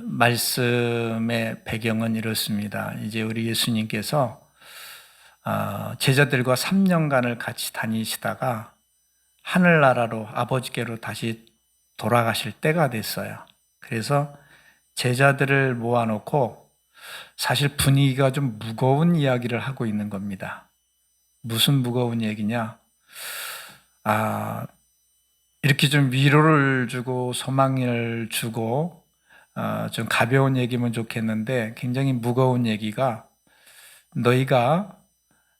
말씀의 배경은 이렇습니다. 이제 우리 예수님께서 제자들과 3년간을 같이 다니시다가 하늘나라로 아버지께로 다시 돌아가실 때가 됐어요. 그래서 제자들을 모아놓고 사실 분위기가 좀 무거운 이야기를 하고 있는 겁니다. 무슨 무거운 얘기냐? 이렇게 좀 위로를 주고 소망을 주고 좀 가벼운 얘기면 좋겠는데 굉장히 무거운 얘기가, 너희가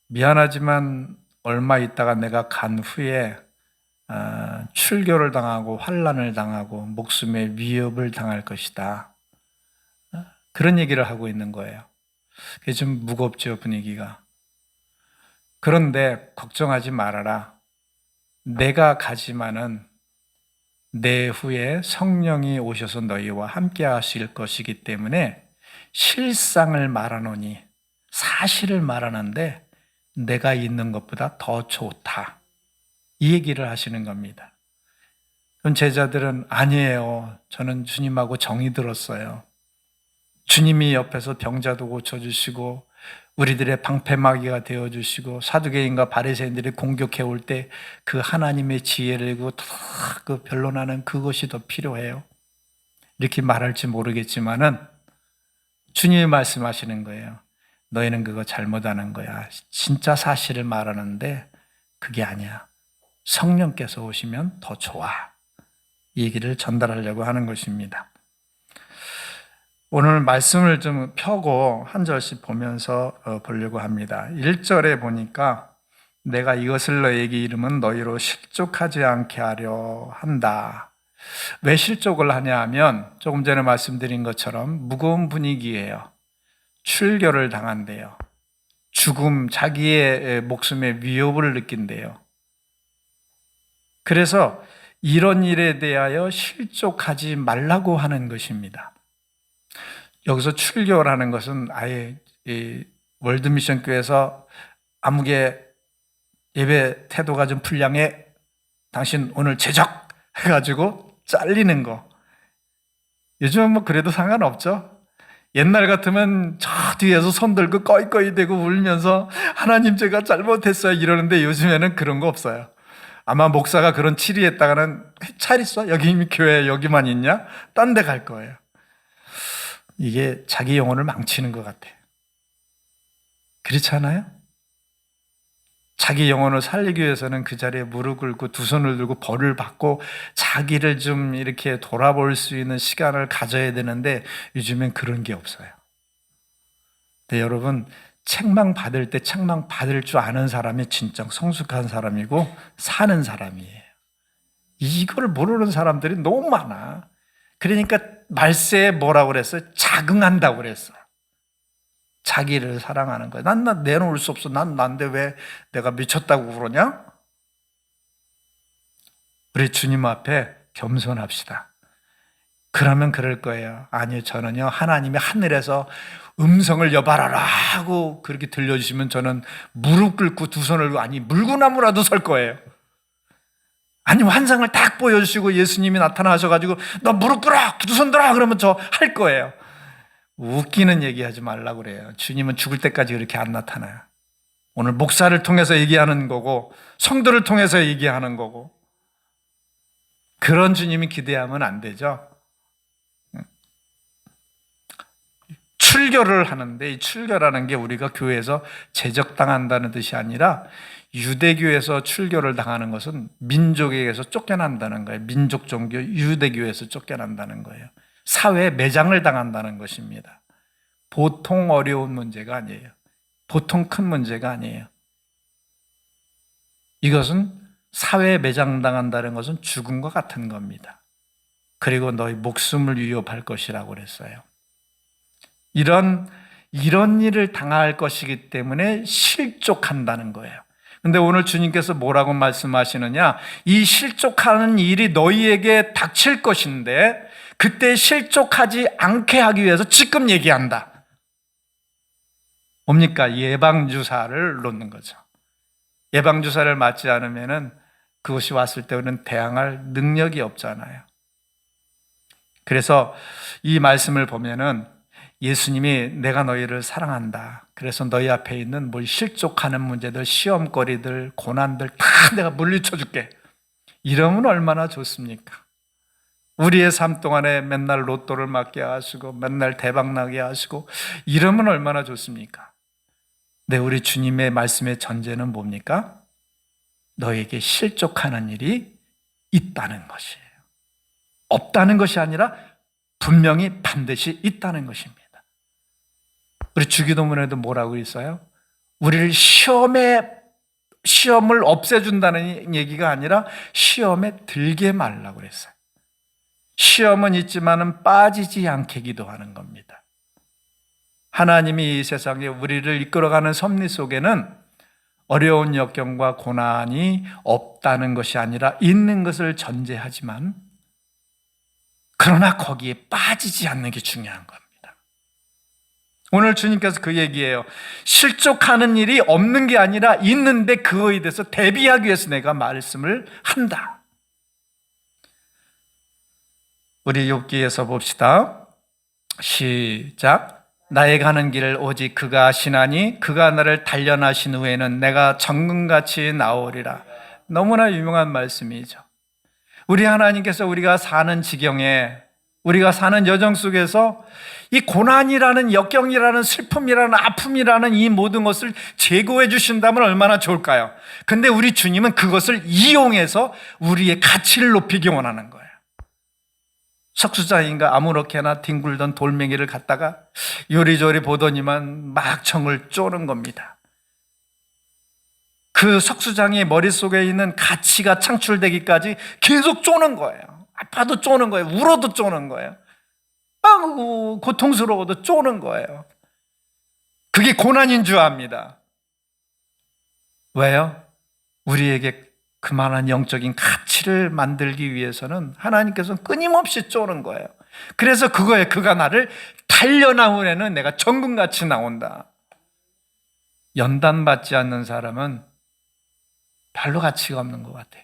미안하지만 얼마 있다가 내가 간 후에 출교를 당하고 환난을 당하고 목숨의 위협을 당할 것이다. 그런 얘기를 하고 있는 거예요. 그게 좀 무겁죠, 분위기가. 그런데 걱정하지 말아라. 내가 가지만은 내 후에 성령이 오셔서 너희와 함께 하실 것이기 때문에 실상을 말하노니, 사실을 말하는데 내가 있는 것보다 더 좋다, 이 얘기를 하시는 겁니다. 그럼 제자들은 아니에요, 저는 주님하고 정이 들었어요. 주님이 옆에서 병자도 고쳐주시고 우리들의 방패막이가 되어주시고 사두개인과 바리새인들이 공격해 올 때 그 하나님의 지혜를 그 변론하는 그것이 더 필요해요. 이렇게 말할지 모르겠지만은 주님이 말씀하시는 거예요. 너희는 그거 잘못하는 거야. 진짜 사실을 말하는데 그게 아니야. 성령께서 오시면 더 좋아. 이 얘기를 전달하려고 하는 것입니다. 오늘 말씀을 좀 펴고 한 절씩 보면서 보려고 합니다. 1절에 보니까 내가 이것을 너에게 이름은 너희로 실족하지 않게 하려 한다. 왜 실족을 하냐 하면 조금 전에 말씀드린 것처럼 무거운 분위기예요. 출교를 당한대요. 죽음, 자기의 목숨의 위협을 느낀대요. 그래서 이런 일에 대하여 실족하지 말라고 하는 것입니다. 여기서 출교라는 것은 아예 월드미션 교회에서 아무개 예배 태도가 좀 불량해, 당신 오늘 제적 해가지고 잘리는 거. 요즘은 뭐 그래도 상관없죠. 옛날 같으면 저 뒤에서 손 들고 꺼이꺼이 대고 울면서 하나님 제가 잘못했어요 이러는데 요즘에는 그런 거 없어요. 아마 목사가 그런 치리했다가는 잘 있어? 여기 이미 교회 여기만 있냐? 딴 데 갈 거예요. 이게 자기 영혼을 망치는 것 같아요. 그렇지 않아요? 자기 영혼을 살리기 위해서는 그 자리에 무릎 꿇고 두 손을 들고 벌을 받고 자기를 좀 이렇게 돌아볼 수 있는 시간을 가져야 되는데 요즘엔 그런 게 없어요. 근데 여러분, 책망 받을 때 책망 받을 줄 아는 사람이 진짜 성숙한 사람이고 사는 사람이에요. 이걸 모르는 사람들이 너무 많아. 그러니까 말세에 뭐라고 그랬어요? 자긍한다고 그랬어요. 자기를 사랑하는 거예요. 난 내놓을 수 없어. 난 난데 왜 내가 미쳤다고 그러냐? 우리 주님 앞에 겸손합시다. 그러면 그럴 거예요. 아니요, 저는요, 하나님의 하늘에서 음성을 여봐라라 하고 그렇게 들려주시면 저는 무릎 꿇고 두 손을, 물구나무라도 설 거예요. 아니면 환상을 딱 보여주시고 예수님이 나타나셔가지고 너 무릎 꿇어, 두 손 들어, 그러면 저 할 거예요. 웃기는 얘기하지 말라고 그래요. 주님은 죽을 때까지 그렇게 안 나타나요. 오늘 목사를 통해서 얘기하는 거고 성도를 통해서 얘기하는 거고, 그런 주님이 기대하면 안 되죠. 출교를 하는데 이 출교라는 게 우리가 교회에서 제적당한다는 뜻이 아니라 유대교에서 출교를 당하는 것은 민족에게서 쫓겨난다는 거예요. 민족 종교 유대교에서 쫓겨난다는 거예요. 사회에 매장을 당한다는 것입니다. 보통 어려운 문제가 아니에요. 보통 큰 문제가 아니에요. 이것은 사회에 매장당한다는 것은 죽음과 같은 겁니다. 그리고 너희 목숨을 위협할 것이라고 그랬어요. 이런 일을 당할 것이기 때문에 실족한다는 거예요. 근데 오늘 주님께서 뭐라고 말씀하시느냐? 이 실족하는 일이 너희에게 닥칠 것인데 그때 실족하지 않게 하기 위해서 지금 얘기한다. 뭡니까? 예방주사를 놓는 거죠. 예방주사를 맞지 않으면 그것이 왔을 때 우리는 대항할 능력이 없잖아요. 그래서 이 말씀을 보면은 예수님이 내가 너희를 사랑한다. 그래서 너희 앞에 있는 뭘 실족하는 문제들, 시험거리들, 고난들 다 내가 물리쳐 줄게. 이러면 얼마나 좋습니까? 우리의 삶 동안에 맨날 로또를 맞게 하시고 맨날 대박나게 하시고 이러면 얼마나 좋습니까? 네, 우리 주님의 말씀의 전제는 뭡니까? 너에게 실족하는 일이 있다는 것이에요. 없다는 것이 아니라 분명히 반드시 있다는 것입니다. 우리 주기도문에도 뭐라고 있어요? 우리를 시험을 없애준다는 얘기가 아니라 시험에 들게 말라고 그랬어요. 시험은 있지만은 빠지지 않게 기도하는 겁니다. 하나님이 이 세상에 우리를 이끌어가는 섭리 속에는 어려운 역경과 고난이 없다는 것이 아니라 있는 것을 전제하지만 그러나 거기에 빠지지 않는 게 중요한 겁니다. 오늘 주님께서 그 얘기예요. 실족하는 일이 없는 게 아니라 있는데 그거에 대해서 대비하기 위해서 내가 말씀을 한다. 우리 욥기에서 봅시다. 시작. 나의 가는 길을 오직 그가 아시나니 그가 나를 단련하신 후에는 내가 정금같이 나오리라. 너무나 유명한 말씀이죠. 우리 하나님께서 우리가 사는 지경에, 우리가 사는 여정 속에서 이 고난이라는, 역경이라는, 슬픔이라는, 아픔이라는 이 모든 것을 제거해 주신다면 얼마나 좋을까요? 근데 우리 주님은 그것을 이용해서 우리의 가치를 높이기 원하는 거예요. 석수장인가 아무렇게나 뒹굴던 돌멩이를 갖다가 요리조리 보더니만 막 정을 쪼는 겁니다. 그 석수장의 머릿속에 있는 가치가 창출되기까지 계속 쪼는 거예요. 아파도 쪼는 거예요. 울어도 쪼는 거예요. 아이고, 고통스러워도 쪼는 거예요. 그게 고난인 줄 압니다. 왜요? 우리에게 그만한 영적인 가치를 만들기 위해서는 하나님께서는 끊임없이 쪼는 거예요. 그래서 그거에 그가 나를 단련하후에는 내가 정금같이 나온다. 연단받지 않는 사람은 별로 가치가 없는 것 같아요.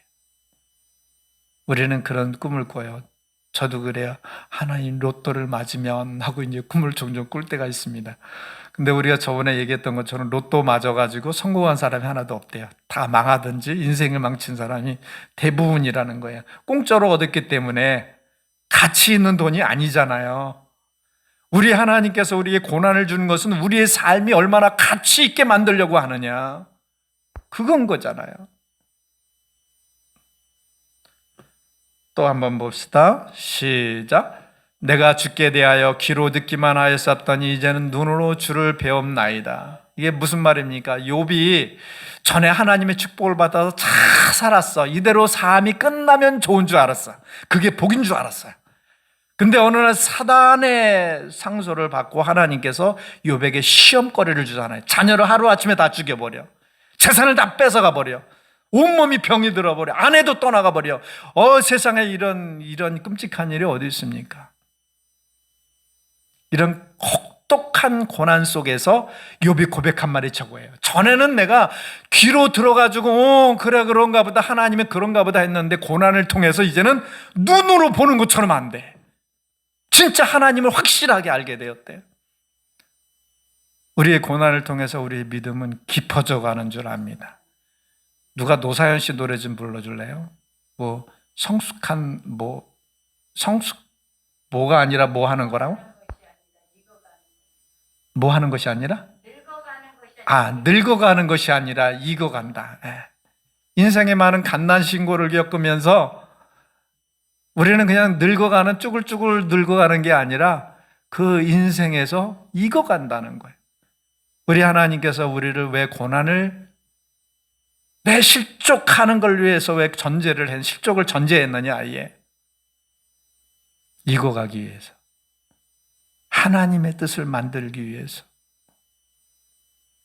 우리는 그런 꿈을 꿔요. 저도 그래요. 하나님 로또를 맞으면 하고 이제 꿈을 종종 꿀 때가 있습니다. 근데 우리가 저번에 얘기했던 것처럼 로또 맞아가지고 성공한 사람이 하나도 없대요. 다 망하든지 인생을 망친 사람이 대부분이라는 거예요. 공짜로 얻었기 때문에 가치 있는 돈이 아니잖아요. 우리 하나님께서 우리의 고난을 주는 것은 우리의 삶이 얼마나 가치 있게 만들려고 하느냐. 그건 거잖아요. 또 한번 봅시다. 시작. 내가 주께 대하여 귀로 듣기만 하였었더니 이제는 눈으로 주를 배움나이다. 이게 무슨 말입니까? 욥이 전에 하나님의 축복을 받아서 잘 살았어. 이대로 삶이 끝나면 좋은 줄 알았어. 그게 복인 줄 알았어요. 근데 어느 날 사단의 상소를 받고 하나님께서 욥에게 시험거리를 주잖아요. 자녀를 하루아침에 다 죽여버려. 재산을 다 뺏어가 버려. 온몸이 병이 들어버려. 아내도 떠나가 버려. 세상에 이런 끔찍한 일이 어디 있습니까? 이런 혹독한 고난 속에서 욥이 고백한 말이 저거예요. 전에는 내가 귀로 들어가지고 그래 그런가 보다, 하나님이 그런가 보다 했는데 고난을 통해서 이제는 눈으로 보는 것처럼 안 돼. 진짜 하나님을 확실하게 알게 되었대요. 우리의 고난을 통해서 우리의 믿음은 깊어져 가는 줄 압니다. 누가 노사연 씨 노래 좀 불러줄래요? 뭐가 아니라 뭐 하는 거라고? 뭐 하는 것이 아니라? 늙어가는 것이 아니라 익어간다. 인생의 많은 갓난 신고를 겪으면서 우리는 그냥 늙어가는, 쭈글쭈글 늙어가는 게 아니라 그 인생에서 익어간다는 거예요. 우리 하나님께서 우리를 왜 고난을, 내 실족하는 걸 위해서 왜 실족을 전제했느냐, 아예. 익어가기 위해서. 하나님의 뜻을 만들기 위해서.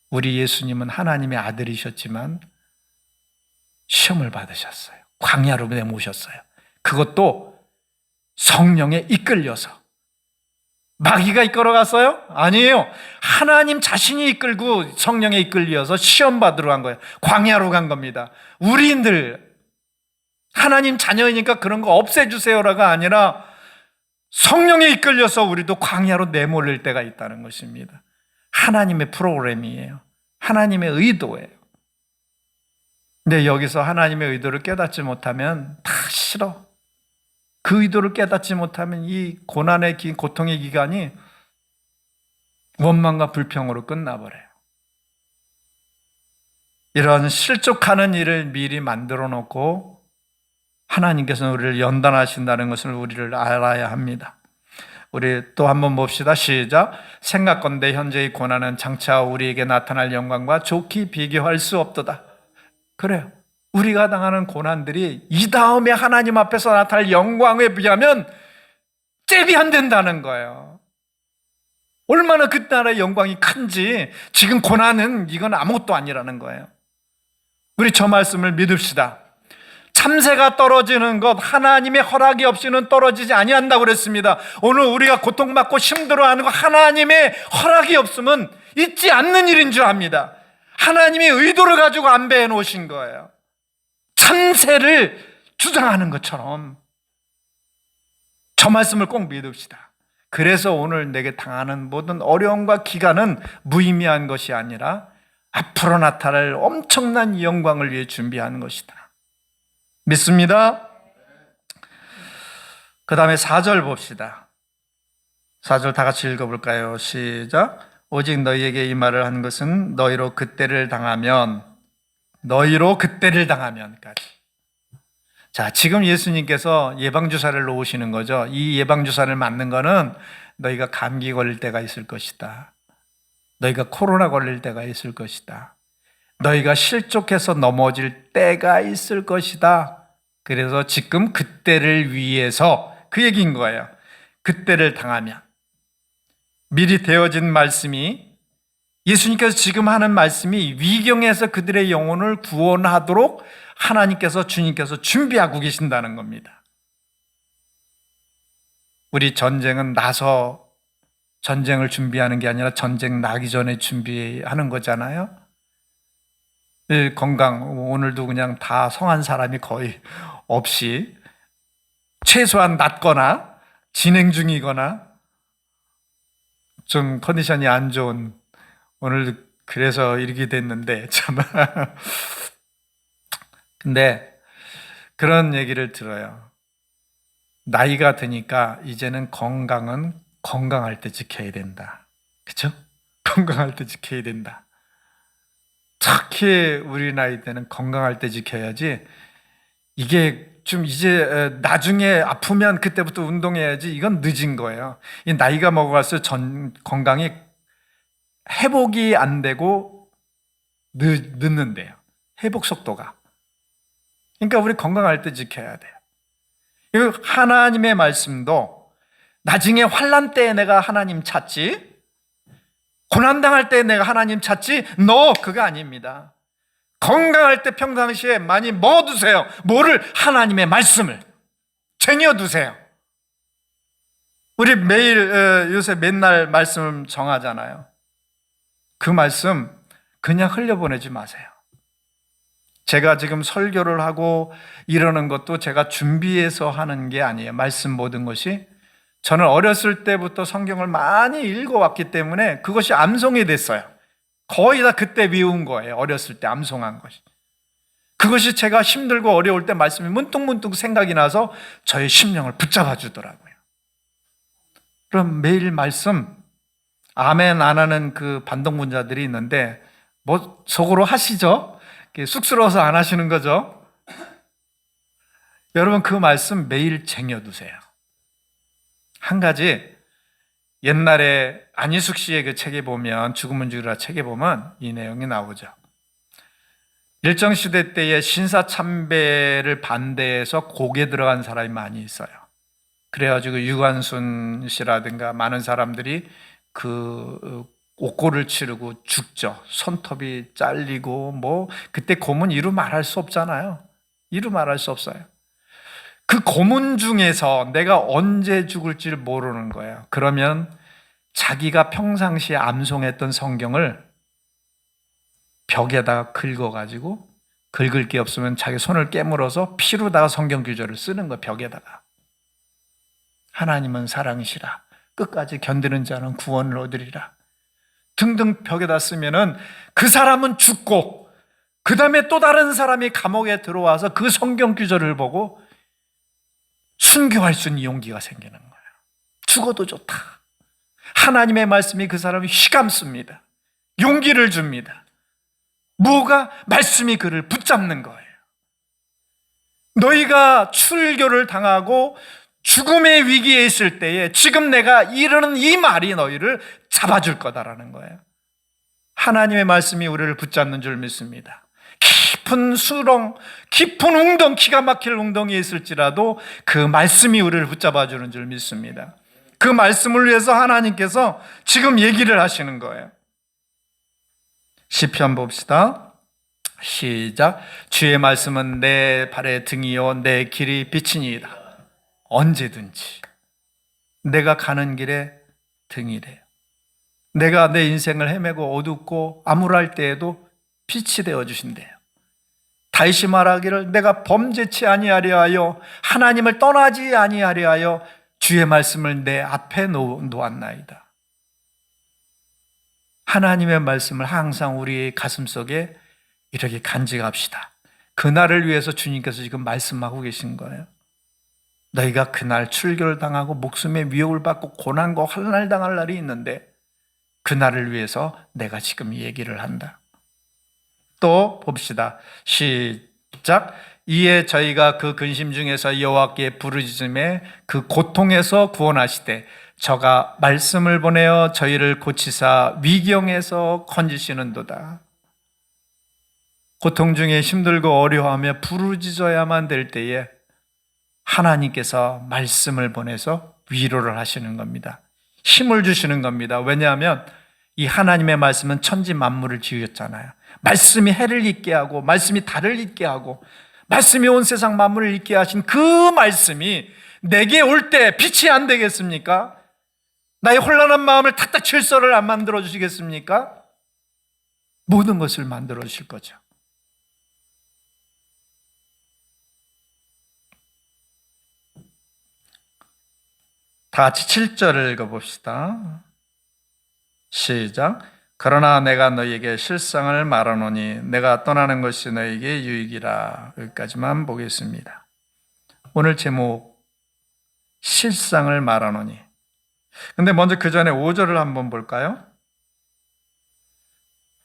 우리 예수님은 하나님의 아들이셨지만 시험을 받으셨어요. 광야로 내모셨어요. 그것도 성령에 이끌려서. 마귀가 이끌어갔어요? 아니에요. 하나님 자신이 이끌고 성령에 이끌려서 시험 받으러 간 거예요. 광야로 간 겁니다. 우리들 하나님 자녀이니까 그런 거 없애주세요라가 아니라 성령에 이끌려서 우리도 광야로 내몰릴 때가 있다는 것입니다. 하나님의 프로그램이에요. 하나님의 의도예요. 근데 여기서 하나님의 의도를 깨닫지 못하면 다 싫어. 그 의도를 깨닫지 못하면 이 고난의 고통의 기간이 원망과 불평으로 끝나버려요. 이런 실족하는 일을 미리 만들어 놓고 하나님께서 우리를 연단하신다는 것을 우리를 알아야 합니다. 우리 또 한번 봅시다. 시작. 생각건대 현재의 고난은 장차 우리에게 나타날 영광과 좋게 비교할 수 없도다. 그래요. 우리가 당하는 고난들이 이 다음에 하나님 앞에서 나타날 영광에 비하면 잽이 안 된다는 거예요. 얼마나 그 나라의 영광이 큰지 지금 고난은 이건 아무것도 아니라는 거예요. 우리 저 말씀을 믿읍시다. 참새가 떨어지는 것 하나님의 허락이 없이는 떨어지지 아니한다고 그랬습니다. 오늘 우리가 고통받고 힘들어하는 거 하나님의 허락이 없으면 있지 않는 일인 줄 압니다. 하나님의 의도를 가지고 안배해 놓으신 거예요. 참새를 주장하는 것처럼 저 말씀을 꼭 믿읍시다. 그래서 오늘 내게 당하는 모든 어려움과 기간은 무의미한 것이 아니라 앞으로 나타날 엄청난 영광을 위해 준비하는 것이다. 믿습니다. 그 다음에 4절 봅시다. 4절 다 같이 읽어볼까요? 시작. 오직 너희에게 이 말을 한 것은 너희로 그때를 당하면까지. 자, 지금 예수님께서 예방주사를 놓으시는 거죠. 이 예방주사를 맞는 거는 너희가 감기 걸릴 때가 있을 것이다. 너희가 코로나 걸릴 때가 있을 것이다. 너희가 실족해서 넘어질 때가 있을 것이다. 그래서 지금 그때를 위해서 그 얘기인 거예요. 그때를 당하면. 미리 되어진 말씀이 예수님께서 지금 하는 말씀이 위경에서 그들의 영혼을 구원하도록 하나님께서 주님께서 준비하고 계신다는 겁니다. 우리 전쟁은 나서 전쟁을 준비하는 게 아니라 전쟁 나기 전에 준비하는 거잖아요. 건강, 오늘도 그냥 다 성한 사람이 거의 없이 최소한 낫거나 진행 중이거나 좀 컨디션이 안 좋은 오늘 그래서 이렇게 됐는데 참. 근데 그런 얘기를 들어요. 나이가 드니까 이제는 건강은 건강할 때 지켜야 된다. 그렇죠? 건강할 때 지켜야 된다. 특히 우리 나이 때는 건강할 때 지켜야지. 이게 좀 이제 나중에 아프면 그때부터 운동해야지. 이건 늦은 거예요. 이 나이가 먹어갈수록 건강이 회복이 안 되고 늦는데요. 회복 속도가. 그러니까 우리 건강할 때 지켜야 돼요. 하나님의 말씀도 나중에 환난 때에 내가 하나님 찾지, 고난당할 때 내가 하나님 찾지, 그거 아닙니다. 건강할 때 평상시에 많이 먹어두세요. 뭐를? 하나님의 말씀을 쟁여두세요. 우리 매일 요새 맨날 말씀 정하잖아요. 그 말씀 그냥 흘려보내지 마세요. 제가 지금 설교를 하고 이러는 것도 제가 준비해서 하는 게 아니에요. 말씀 모든 것이. 저는 어렸을 때부터 성경을 많이 읽어왔기 때문에 그것이 암송이 됐어요. 거의 다 그때 외운 거예요. 어렸을 때 암송한 것이. 그것이 제가 힘들고 어려울 때 말씀이 문득문득 생각이 나서 저의 심령을 붙잡아 주더라고요. 그럼 매일 말씀 아멘 안 하는 그 반동분자들이 있는데 뭐 속으로 하시죠? 쑥스러워서 안 하시는 거죠? 여러분 그 말씀 매일 쟁여두세요. 한 가지 옛날에 안희숙 씨의 그 책에 보면 죽음은 죽으라 책에 보면 이 내용이 나오죠. 일정시대 때에 신사참배를 반대해서 고개 들어간 사람이 많이 있어요. 그래가지고 유관순 씨라든가 많은 사람들이 그 옥고를 치르고 죽죠. 손톱이 잘리고 뭐 그때 고문 이루 말할 수 없잖아요. 이루 말할 수 없어요. 그 고문 중에서 내가 언제 죽을지를 모르는 거예요. 그러면 자기가 평상시에 암송했던 성경을 벽에다가 긁어가지고 긁을 게 없으면 자기 손을 깨물어서 피로다가 성경 구절을 쓰는 거예요. 벽에다가. 하나님은 사랑이시라. 끝까지 견디는 자는 구원을 얻으리라. 등등 벽에다 쓰면은 그 사람은 죽고 그 다음에 또 다른 사람이 감옥에 들어와서 그 성경 구절을 보고 순교할 수 있는 용기가 생기는 거예요. 죽어도 좋다. 하나님의 말씀이 그 사람을 휘감습니다. 용기를 줍니다. 뭐가? 말씀이 그를 붙잡는 거예요. 너희가 출교를 당하고 죽음의 위기에 있을 때에 지금 내가 이르는 이 말이 너희를 잡아줄 거다라는 거예요. 하나님의 말씀이 우리를 붙잡는 줄 믿습니다. 깊은 수렁, 깊은 웅덩, 기가 막힐 웅덩이에 있을지라도 그 말씀이 우리를 붙잡아주는 줄 믿습니다. 그 말씀을 위해서 하나님께서 지금 얘기를 하시는 거예요. 시편 봅시다. 시작. 주의 말씀은 내 발의 등이요 내 길이 빛이니이다. 언제든지 내가 가는 길에 등이래요. 내가 내 인생을 헤매고 어둡고 암울할 때에도 빛이 되어 주신대요. 다시 말하기를 내가 범죄치 아니하려 하여 하나님을 떠나지 아니하려 하여 주의 말씀을 내 앞에 놓았나이다. 하나님의 말씀을 항상 우리의 가슴속에 이렇게 간직합시다. 그날을 위해서 주님께서 지금 말씀하고 계신 거예요. 너희가 그날 출교를 당하고 목숨의 위협을 받고 고난과 환난을 당할 날이 있는데 그날을 위해서 내가 지금 얘기를 한다. 또 봅시다. 시작. 이에 저희가 그 근심 중에서 여호와께 부르짖음에 그 고통에서 구원하시되 저가 말씀을 보내어 저희를 고치사 위경에서 건지시는도다. 고통 중에 힘들고 어려워하며 부르짖어야만 될 때에 하나님께서 말씀을 보내서 위로를 하시는 겁니다. 힘을 주시는 겁니다. 왜냐하면 이 하나님의 말씀은 천지 만물을 지으셨잖아요. 말씀이 해를 있게 하고 말씀이 달을 있게 하고 말씀이 온 세상 만물을 있게 하신 그 말씀이 내게 올 때 빛이 안 되겠습니까? 나의 혼란한 마음을 탁탁 질서를 안 만들어 주시겠습니까? 모든 것을 만들어 주실 거죠. 다 같이 7절을 읽어봅시다. 시작. 그러나 내가 너희에게 실상을 말하노니 내가 떠나는 것이 너희에게 유익이라. 여기까지만 보겠습니다. 오늘 제목 실상을 말하노니. 근데 먼저 그 전에 5절을 한번 볼까요?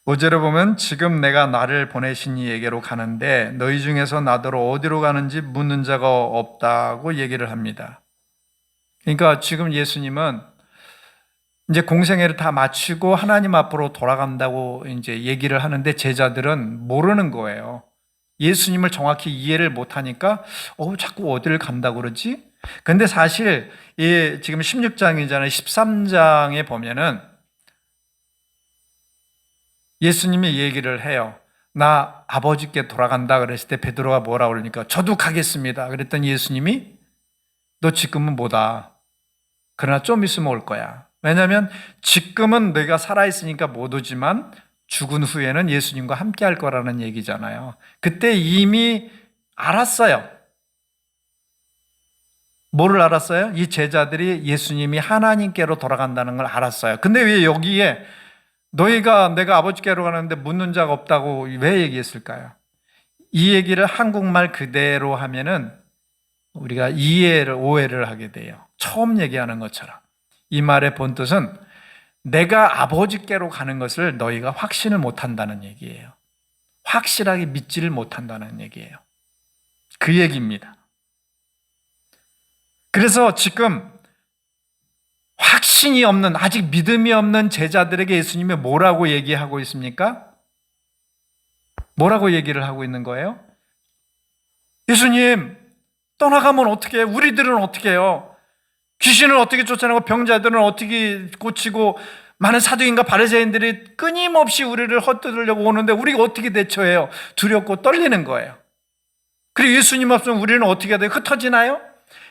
5절에 보면 지금 내가 나를 보내신 이에게로 가는데 너희 중에서 나더러 어디로 가는지 묻는 자가 없다고 얘기를 합니다. 그러니까 지금 예수님은 이제 공생애를 다 마치고 하나님 앞으로 돌아간다고 이제 얘기를 하는데 제자들은 모르는 거예요. 예수님을 정확히 이해를 못하니까 자꾸 어디를 간다고 그러지? 근데 사실 지금 16장이잖아요. 13장에 보면은 예수님이 얘기를 해요. 나 아버지께 돌아간다 그랬을 때 베드로가 뭐라 그러니까 저도 가겠습니다. 그랬더니 예수님이 너 지금은 못 와. 그러나 좀 있으면 올 거야. 왜냐하면 지금은 내가 살아있으니까 못 오지만 죽은 후에는 예수님과 함께 할 거라는 얘기잖아요. 그때 이미 알았어요. 뭐를 알았어요? 이 제자들이 예수님이 하나님께로 돌아간다는 걸 알았어요. 근데 왜 여기에 너희가 내가 아버지께로 가는데 묻는 자가 없다고 왜 얘기했을까요? 이 얘기를 한국말 그대로 하면은 우리가 오해를 하게 돼요. 처음 얘기하는 것처럼. 이 말의 본뜻은 내가 아버지께로 가는 것을 너희가 확신을 못한다는 얘기예요. 확실하게 믿지를 못한다는 얘기예요. 그 얘기입니다. 그래서 지금 확신이 없는, 아직 믿음이 없는 제자들에게 예수님이 뭐라고 얘기하고 있습니까? 뭐라고 얘기를 하고 있는 거예요? 예수님, 떠나가면 어떻게 해요? 우리들은 어떻게 해요? 귀신을 어떻게 쫓아내고 병자들은 어떻게 고치고 많은 사두인과 바리새인들이 끊임없이 우리를 헛되들려고 오는데 우리가 어떻게 대처해요? 두렵고 떨리는 거예요. 그리고 예수님 없으면 우리는 어떻게 해야 돼요? 흩어지나요?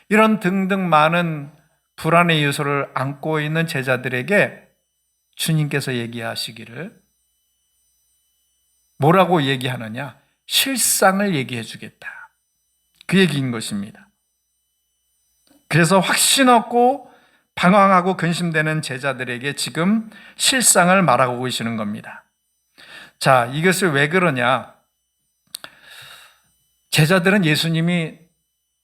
이런 등등 많은 불안의 요소를 안고 있는 제자들에게 주님께서 얘기하시기를 뭐라고 얘기하느냐? 실상을 얘기해 주겠다. 그 얘기인 것입니다. 그래서 확신 없고 방황하고 근심되는 제자들에게 지금 실상을 말하고 계시는 겁니다. 자, 이것을 왜 그러냐? 제자들은 예수님이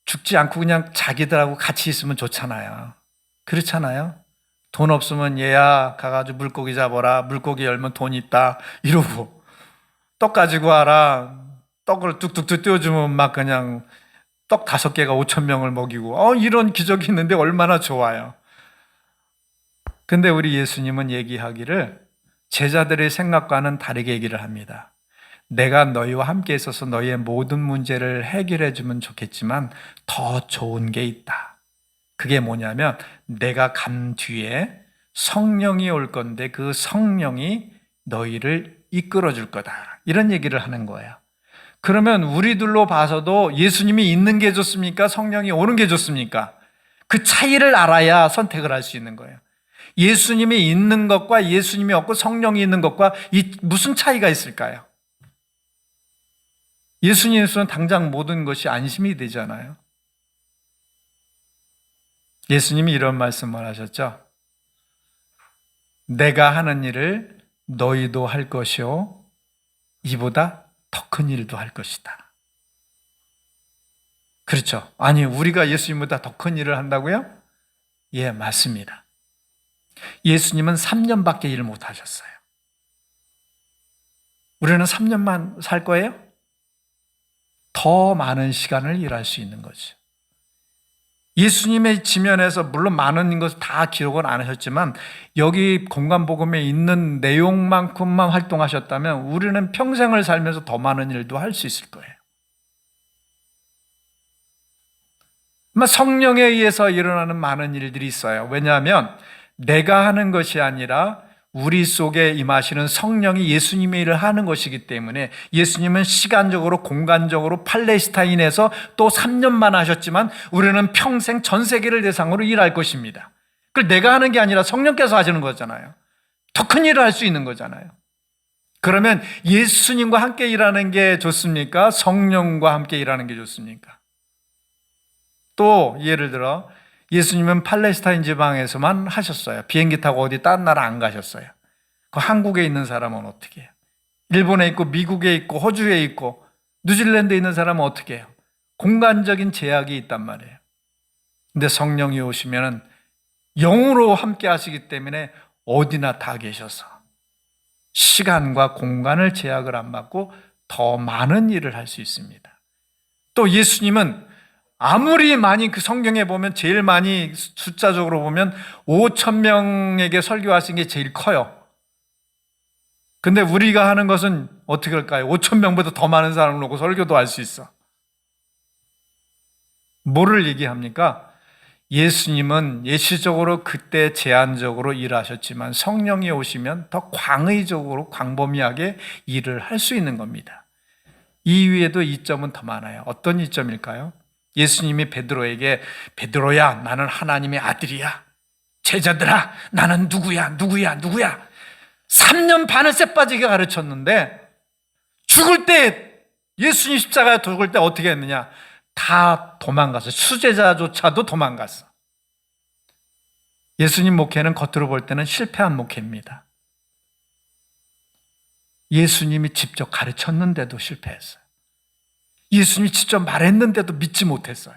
죽지 않고 그냥 자기들하고 같이 있으면 좋잖아요. 그렇잖아요? 돈 없으면 얘야 가가지고 물고기 잡아라. 물고기 열면 돈 있다. 이러고 떡 가지고 와라. 떡을 뚝뚝뚝 띄워주면 막 그냥 떡 5개가 5,000명을 먹이고 이런 기적이 있는데 얼마나 좋아요. 근데 우리 예수님은 얘기하기를 제자들의 생각과는 다르게 얘기를 합니다. 내가 너희와 함께 있어서 너희의 모든 문제를 해결해 주면 좋겠지만 더 좋은 게 있다. 그게 뭐냐면 내가 간 뒤에 성령이 올 건데 그 성령이 너희를 이끌어 줄 거다. 이런 얘기를 하는 거예요. 그러면 우리들로 봐서도 예수님이 있는 게 좋습니까? 성령이 오는 게 좋습니까? 그 차이를 알아야 선택을 할 수 있는 거예요. 예수님이 있는 것과 예수님이 없고 성령이 있는 것과 무슨 차이가 있을까요? 예수님께서는 당장 모든 것이 안심이 되잖아요. 예수님이 이런 말씀을 하셨죠. 내가 하는 일을 너희도 할 것이요 이보다 더 큰 일도 할 것이다. 그렇죠? 아니, 우리가 예수님보다 더 큰 일을 한다고요? 예, 맞습니다. 예수님은 3년밖에 일 못 하셨어요. 우리는 3년만 살 거예요? 더 많은 시간을 일할 수 있는 거죠. 예수님의 지면에서 물론 많은 것을 다 기록은 안 하셨지만 여기 공간복음에 있는 내용만큼만 활동하셨다면 우리는 평생을 살면서 더 많은 일도 할 수 있을 거예요. 성령에 의해서 일어나는 많은 일들이 있어요. 왜냐하면 내가 하는 것이 아니라 우리 속에 임하시는 성령이 예수님의 일을 하는 것이기 때문에 예수님은 시간적으로 공간적으로 팔레스타인에서 또 3년만 하셨지만 우리는 평생 전 세계를 대상으로 일할 것입니다. 그걸 내가 하는 게 아니라 성령께서 하시는 거잖아요. 더 큰 일을 할 수 있는 거잖아요. 그러면 예수님과 함께 일하는 게 좋습니까? 성령과 함께 일하는 게 좋습니까? 또 예를 들어 예수님은 팔레스타인 지방에서만 하셨어요. 비행기 타고 어디 다른 나라 안 가셨어요. 그 한국에 있는 사람은 어떻게 해요? 일본에 있고 미국에 있고 호주에 있고 뉴질랜드에 있는 사람은 어떻게 해요? 공간적인 제약이 있단 말이에요. 근데 성령이 오시면 영으로 함께 하시기 때문에 어디나 다 계셔서 시간과 공간을 제약을 안 받고 더 많은 일을 할 수 있습니다. 또 예수님은 아무리 많이 그 성경에 보면 제일 많이 숫자적으로 보면 5,000명에게 설교하신 게 제일 커요. 근데 우리가 하는 것은 어떻게 할까요? 5,000명보다 더 많은 사람을 놓고 설교도 할 수 있어. 뭐를 얘기합니까? 예수님은 예시적으로 그때 제한적으로 일하셨지만 성령이 오시면 더 광의적으로 광범위하게 일을 할 수 있는 겁니다. 이 위에도 이점은 더 많아요. 어떤 이점일까요? 예수님이 베드로에게 베드로야 나는 하나님의 아들이야. 제자들아 나는 누구야 3년 반을 쎄빠지게 가르쳤는데 죽을 때 예수님 십자가에 죽을 때 어떻게 했느냐? 다 도망갔어. 수제자조차도 도망갔어. 예수님 목회는 겉으로 볼 때는 실패한 목회입니다. 예수님이 직접 가르쳤는데도 실패했어요. 예수님이 직접 말했는데도 믿지 못했어요.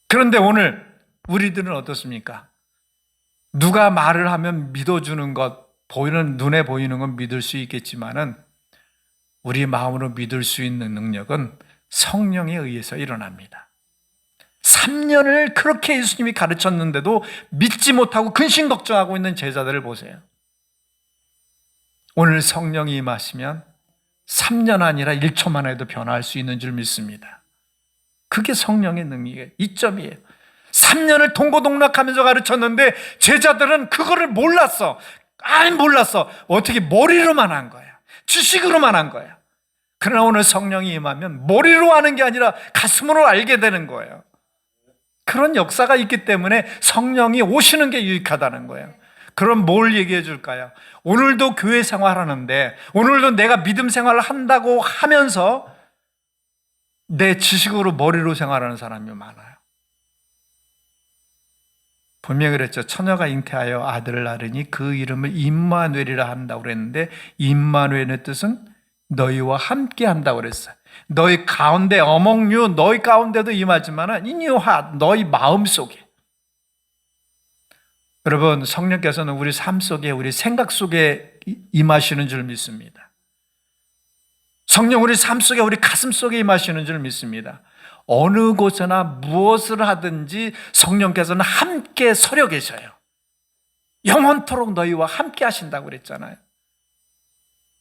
그런데 오늘 우리들은 어떻습니까? 누가 말을 하면 믿어주는 것, 눈에 보이는 건 믿을 수 있겠지만은 우리 마음으로 믿을 수 있는 능력은 성령에 의해서 일어납니다. 3년을 그렇게 예수님이 가르쳤는데도 믿지 못하고 근심 걱정하고 있는 제자들을 보세요. 오늘 성령이 임하시면 3년 아니라 1초만 해도 변화할 수 있는 줄 믿습니다. 그게 성령의 능력이에요. 이점이에요. 3년을 동고동락하면서 가르쳤는데 제자들은 그거를 몰랐어. 몰랐어. 어떻게 머리로만 한 거야. 지식으로만 한 거야. 그러나 오늘 성령이 임하면 머리로 하는 게 아니라 가슴으로 알게 되는 거예요. 그런 역사가 있기 때문에 성령이 오시는 게 유익하다는 거예요. 그럼 뭘 얘기해 줄까요? 오늘도 교회 생활하는데 오늘도 내가 믿음 생활을 한다고 하면서 내 지식으로 머리로 생활하는 사람이 많아요. 분명히 그랬죠. 처녀가 잉태하여 아들을 낳으니 그 이름을 임마누엘이라 한다고 그랬는데, 임마누엘의 뜻은 너희와 함께 한다고 그랬어요. 너희 가운데, 어몽 유, 너희 가운데도 임하지만 in your heart, 너희 마음속에. 여러분, 성령께서는 우리 삶 속에, 우리 생각 속에 임하시는 줄 믿습니다. 성령 우리 삶 속에, 우리 가슴 속에 임하시는 줄 믿습니다. 어느 곳에나 무엇을 하든지 성령께서는 함께 서려 계셔요. 영원토록 너희와 함께 하신다고 그랬잖아요.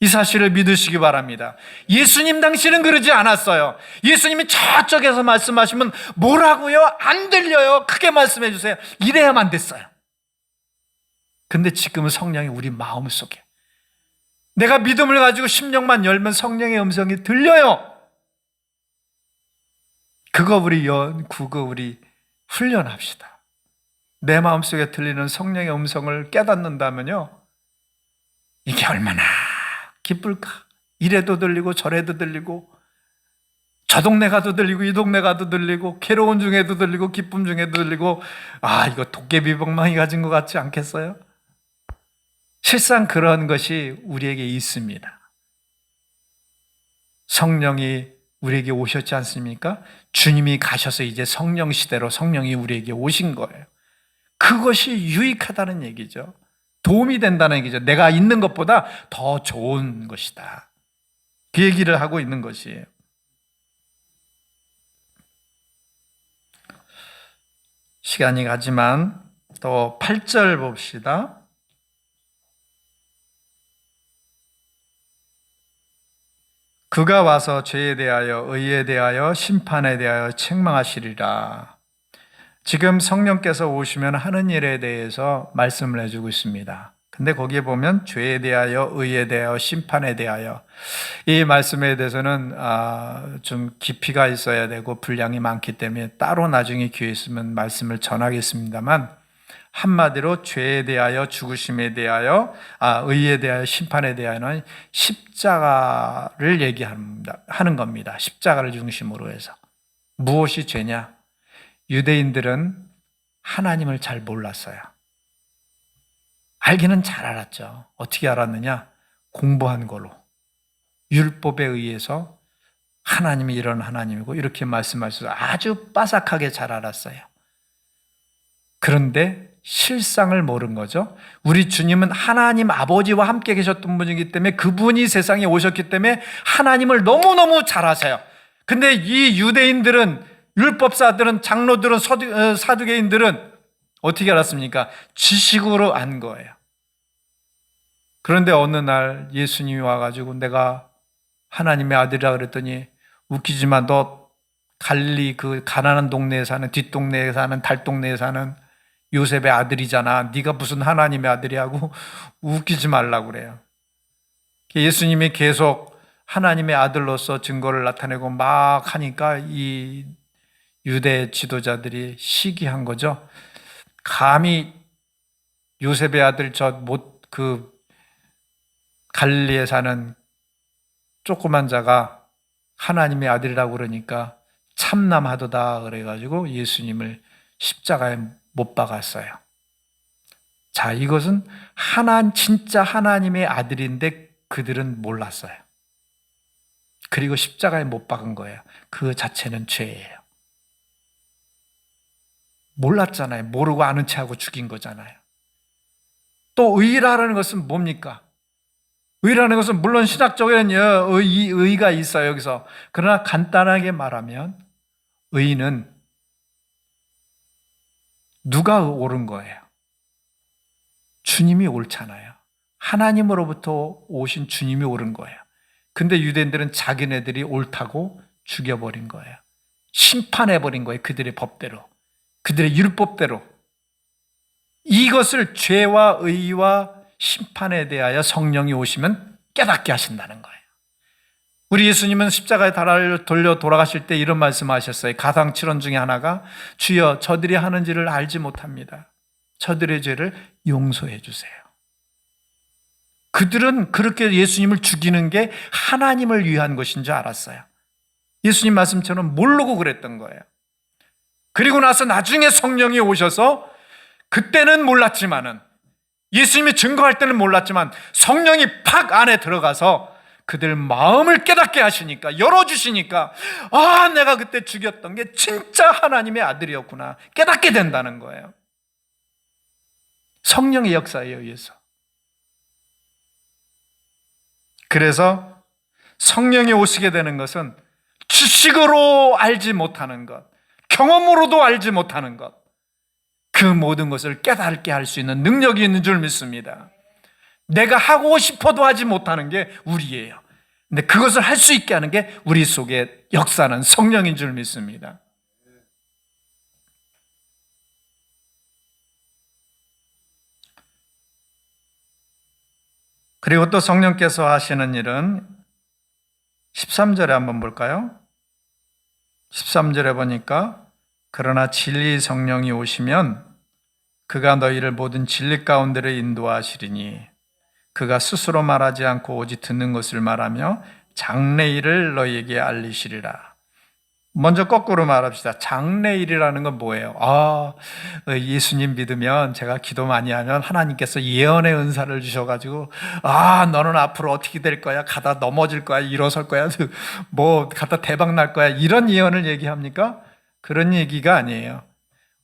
이 사실을 믿으시기 바랍니다. 예수님 당시는 그러지 않았어요. 예수님이 저쪽에서 말씀하시면 뭐라고요? 안 들려요. 크게 말씀해 주세요. 이래야만 됐어요. 근데 지금은 성령이 우리 마음속에, 내가 믿음을 가지고 심령만 열면 성령의 음성이 들려요. 그거 우리 훈련합시다. 내 마음속에 들리는 성령의 음성을 깨닫는다면요, 이게 얼마나 기쁠까. 이래도 들리고 저래도 들리고, 저 동네 가도 들리고 이 동네 가도 들리고, 괴로운 중에도 들리고 기쁨 중에도 들리고. 이거 도깨비방망이 가진 것 같지 않겠어요? 실상 그런 것이 우리에게 있습니다. 성령이 우리에게 오셨지 않습니까? 주님이 가셔서 이제 성령 시대로 성령이 우리에게 오신 거예요. 그것이 유익하다는 얘기죠. 도움이 된다는 얘기죠. 내가 있는 것보다 더 좋은 것이다. 그 얘기를 하고 있는 것이에요. 시간이 가지만 또 8절 봅시다. 그가 와서 죄에 대하여, 의에 대하여, 심판에 대하여 책망하시리라. 지금 성령께서 오시면 하는 일에 대해서 말씀을 해주고 있습니다. 근데 거기에 보면 죄에 대하여, 의에 대하여, 심판에 대하여, 이 말씀에 대해서는 좀 깊이가 있어야 되고 분량이 많기 때문에 따로 나중에 기회 있으면 말씀을 전하겠습니다만, 한마디로 죄에 대하여, 죽으심에 대하여, 의에 대하여, 심판에 대하여는 십자가를 하는 겁니다. 십자가를 중심으로 해서. 무엇이 죄냐? 유대인들은 하나님을 잘 몰랐어요. 알기는 잘 알았죠. 어떻게 알았느냐? 공부한 걸로. 율법에 의해서 하나님이 이런 하나님이고 이렇게 말씀하셔서 아주 빠삭하게 잘 알았어요. 그런데 실상을 모른 거죠. 우리 주님은 하나님 아버지와 함께 계셨던 분이기 때문에, 그분이 세상에 오셨기 때문에 하나님을 너무너무 잘 아세요. 근데 이 유대인들은, 율법사들은, 장로들은, 사두개인들은 어떻게 알았습니까? 지식으로 안 거예요. 그런데 어느 날 예수님이 와가지고 내가 하나님의 아들이라 그랬더니, 웃기지만 너 갈릴리 그 가난한 동네에 사는, 뒷동네에 사는, 달동네에 사는 요셉의 아들이잖아. 네가 무슨 하나님의 아들이라고 웃기지 말라고 그래요. 예수님이 계속 하나님의 아들로서 증거를 나타내고 막 하니까 이 유대 지도자들이 시기한 거죠. 감히 요셉의 아들 갈릴리에 사는 조그만 자가 하나님의 아들이라고 그러니까 참남하도다 그래가지고 예수님을 십자가에 못 박았어요. 자, 이것은 진짜 하나님의 아들인데 그들은 몰랐어요. 그리고 십자가에 못 박은 거예요. 그 자체는 죄예요. 몰랐잖아요. 모르고 아는 체하고 죽인 거잖아요. 또 의라는 것은 뭡니까? 의라는 것은 물론 신학적에는 의가 있어요, 여기서. 그러나 간단하게 말하면 의는 누가 옳은 거예요? 주님이 옳잖아요. 하나님으로부터 오신 주님이 옳은 거예요. 근데 유대인들은 자기네들이 옳다고 죽여버린 거예요. 심판해버린 거예요. 그들의 법대로, 그들의 율법대로. 이것을 죄와 의와 심판에 대하여 성령이 오시면 깨닫게 하신다는 거예요. 우리 예수님은 십자가에 돌려 돌아가실 때 이런 말씀하셨어요. 가상칠언 중에 하나가, 주여 저들이 하는지를 알지 못합니다. 저들의 죄를 용서해 주세요. 그들은 그렇게 예수님을 죽이는 게 하나님을 위한 것인 줄 알았어요. 예수님 말씀처럼 모르고 그랬던 거예요. 그리고 나서 나중에 성령이 오셔서 그때는 몰랐지만은, 예수님이 증거할 때는 몰랐지만 성령이 팍 안에 들어가서 그들 마음을 깨닫게 하시니까, 열어주시니까, 아, 내가 그때 죽였던 게 진짜 하나님의 아들이었구나 깨닫게 된다는 거예요. 성령의 역사에 의해서. 그래서 성령이 오시게 되는 것은 지식으로 알지 못하는 것, 경험으로도 알지 못하는 것, 그 모든 것을 깨닫게 할 수 있는 능력이 있는 줄 믿습니다. 내가 하고 싶어도 하지 못하는 게 우리예요. 근데 그것을 할 수 있게 하는 게 우리 속에 역사는 성령인 줄 믿습니다. 그리고 또 성령께서 하시는 일은 13절에 한번 볼까요? 13절에 보니까 그러나 진리 성령이 오시면 그가 너희를 모든 진리 가운데로 인도하시리니 그가 스스로 말하지 않고 오직 듣는 것을 말하며 장래일을 너희에게 알리시리라. 먼저 거꾸로 말합시다. 장래일이라는 건 뭐예요? 예수님 믿으면, 제가 기도 많이 하면 하나님께서 예언의 은사를 주셔가지고, 너는 앞으로 어떻게 될 거야? 가다 넘어질 거야? 일어설 거야? 뭐 가다 대박 날 거야? 이런 예언을 얘기합니까? 그런 얘기가 아니에요.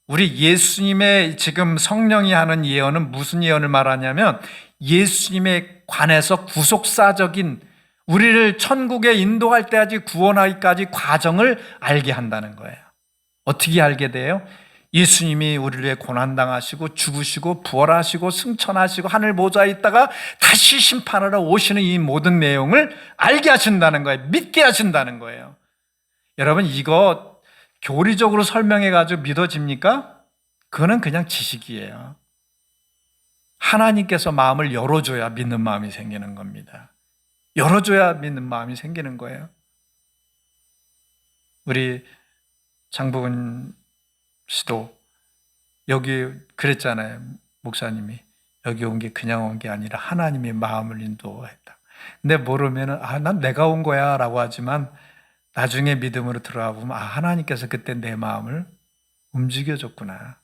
우리 예수님의 지금 성령이 하는 예언은 무슨 예언을 말하냐면, 예수님에 관해서 구속사적인, 우리를 천국에 인도할 때까지 구원하기까지 과정을 알게 한다는 거예요. 어떻게 알게 돼요? 예수님이 우리를 위해 고난당하시고 죽으시고 부활하시고 승천하시고 하늘 보좌에 있다가 다시 심판하러 오시는 이 모든 내용을 알게 하신다는 거예요. 믿게 하신다는 거예요. 여러분, 이거 교리적으로 설명해가지고 믿어집니까? 그거는 그냥 지식이에요. 하나님께서 마음을 열어줘야 믿는 마음이 생기는 겁니다. 열어줘야 믿는 마음이 생기는 거예요. 우리 장복은 씨도 여기 그랬잖아요. 목사님이 여기 온 게 그냥 온 게 아니라 하나님의 마음을 인도했다. 근데 모르면은 난 내가 온 거야 라고 하지만 나중에 믿음으로 들어가 보면 하나님께서 그때 내 마음을 움직여줬구나.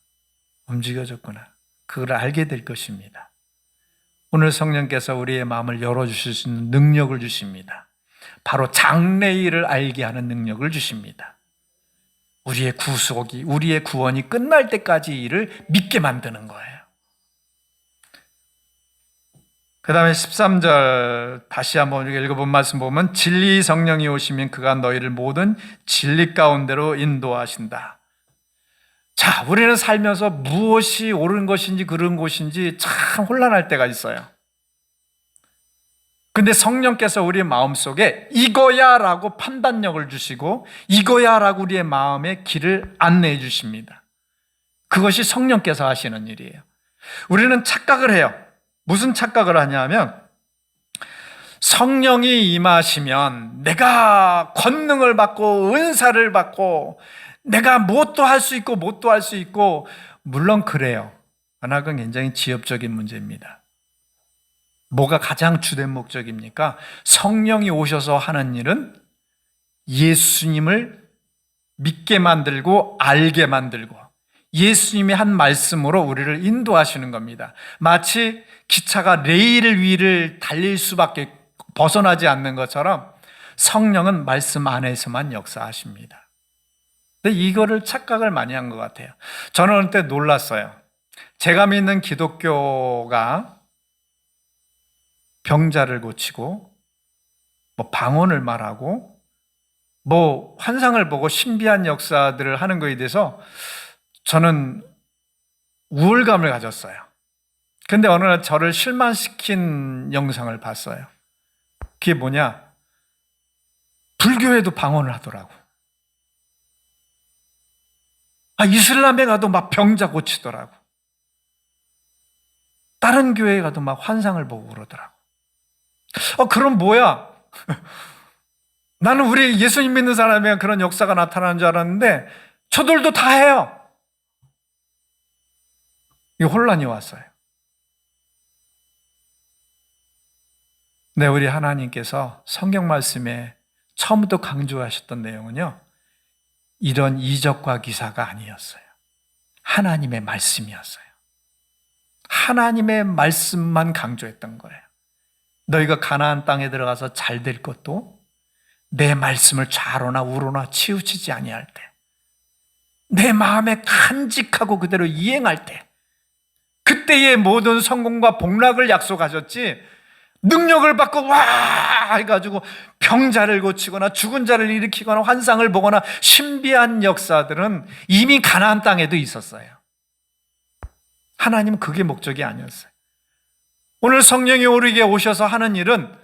그걸 알게 될 것입니다. 오늘 성령께서 우리의 마음을 열어주실 수 있는 능력을 주십니다. 바로 장래일을 알게 하는 능력을 주십니다. 우리의 구속이, 우리의 구원이 끝날 때까지 이를 믿게 만드는 거예요. 그 다음에 13절 다시 한번 우리가 읽어본 말씀 보면 진리 성령이 오시면 그가 너희를 모든 진리 가운데로 인도하신다. 자, 우리는 살면서 무엇이 옳은 것인지 그른 것인지 참 혼란할 때가 있어요. 근데 성령께서 우리의 마음속에 이거야 라고 판단력을 주시고 이거야 라고 우리의 마음의 길을 안내해 주십니다. 그것이 성령께서 하시는 일이에요. 우리는 착각을 해요. 무슨 착각을 하냐면 성령이 임하시면 내가 권능을 받고 은사를 받고 내가 무엇도 할 수 있고 무엇도 할 수 있고, 물론 그래요. 그러나 그건 굉장히 지엽적인 문제입니다. 뭐가 가장 주된 목적입니까? 성령이 오셔서 하는 일은 예수님을 믿게 만들고 알게 만들고 예수님이 한 말씀으로 우리를 인도하시는 겁니다. 마치 기차가 레일 위를 달릴 수밖에 벗어나지 않는 것처럼 성령은 말씀 안에서만 역사하십니다. 근데 이거를 착각을 많이 한 것 같아요. 저는 어느 때 놀랐어요. 제가 믿는 기독교가 병자를 고치고 방언을 말하고 환상을 보고 신비한 역사들을 하는 것에 대해서 저는 우월감을 가졌어요. 근데 어느 날 저를 실망시킨 영상을 봤어요. 그게 뭐냐? 불교에도 방언을 하더라고. 이슬람에 가도 막 병자 고치더라고. 다른 교회에 가도 막 환상을 보고 그러더라고. 그럼 뭐야? 나는 우리 예수님 믿는 사람에 그런 역사가 나타나는 줄 알았는데 저들도 다 해요. 이 혼란이 왔어요. 네, 우리 하나님께서 성경 말씀에 처음부터 강조하셨던 내용은요, 이런 이적과 기사가 아니었어요. 하나님의 말씀이었어요. 하나님의 말씀만 강조했던 거예요. 너희가 가나안 땅에 들어가서 잘 될 것도 내 말씀을 좌로나 우로나 치우치지 아니할 때, 내 마음에 간직하고 그대로 이행할 때, 그때의 모든 성공과 복락을 약속하셨지, 능력을 받고 와 해가지고 병자를 고치거나 죽은 자를 일으키거나 환상을 보거나 신비한 역사들은 이미 가나안 땅에도 있었어요. 하나님은 그게 목적이 아니었어요. 오늘 성령이 우리에게 오셔서 하는 일은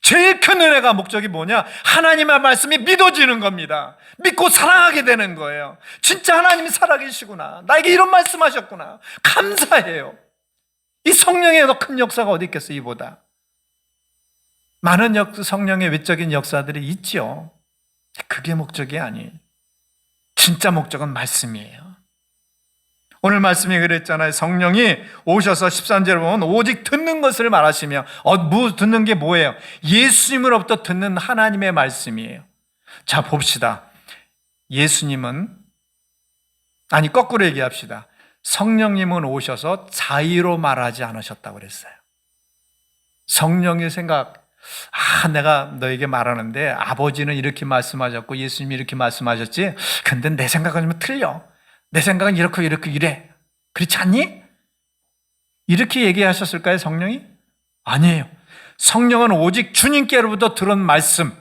제일 큰 은혜가 목적이 뭐냐? 하나님의 말씀이 믿어지는 겁니다. 믿고 사랑하게 되는 거예요. 진짜 하나님이 살아계시구나, 나에게 이런 말씀하셨구나, 감사해요. 이 성령의 더 큰 역사가 어디 있겠어요? 이보다 많은 성령의 외적인 역사들이 있죠. 그게 목적이 아니에요. 진짜 목적은 말씀이에요. 오늘 말씀이 그랬잖아요. 성령이 오셔서 13절에 보면 오직 듣는 것을 말하시며, 듣는 게 뭐예요? 예수님으로부터 듣는 하나님의 말씀이에요. 자, 봅시다. 거꾸로 얘기합시다. 성령님은 오셔서 자의로 말하지 않으셨다고 그랬어요. 성령의 생각, 내가 너에게 말하는데 아버지는 이렇게 말씀하셨고 예수님이 이렇게 말씀하셨지, 근데 내 생각은 좀 틀려. 내 생각은 이렇고 이래. 그렇지 않니? 이렇게 얘기하셨을까요, 성령이? 아니에요. 성령은 오직 주님께로부터 들은 말씀,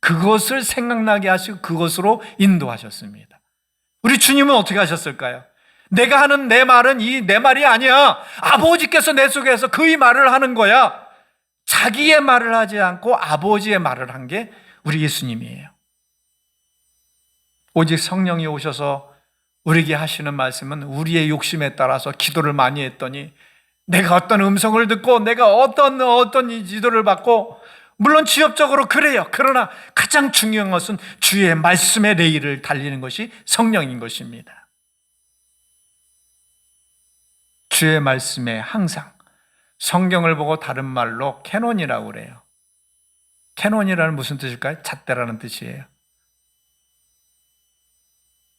그것을 생각나게 하시고 그것으로 인도하셨습니다. 우리 주님은 어떻게 하셨을까요? 내가 하는 내 말은 내 말이 아니야. 아버지께서 내 속에서 그의 말을 하는 거야. 자기의 말을 하지 않고 아버지의 말을 한 게 우리 예수님이에요. 오직 성령이 오셔서 우리에게 하시는 말씀은 우리의 욕심에 따라서 기도를 많이 했더니 내가 어떤 음성을 듣고 내가 어떤 지도를 받고, 물론 지엽적으로 그래요. 그러나 가장 중요한 것은 주의 말씀의 레일을 달리는 것이 성령인 것입니다. 주의 말씀에 항상, 성경을 보고 다른 말로 캐논이라고 그래요. 캐논이라는 무슨 뜻일까요? 잣대라는 뜻이에요.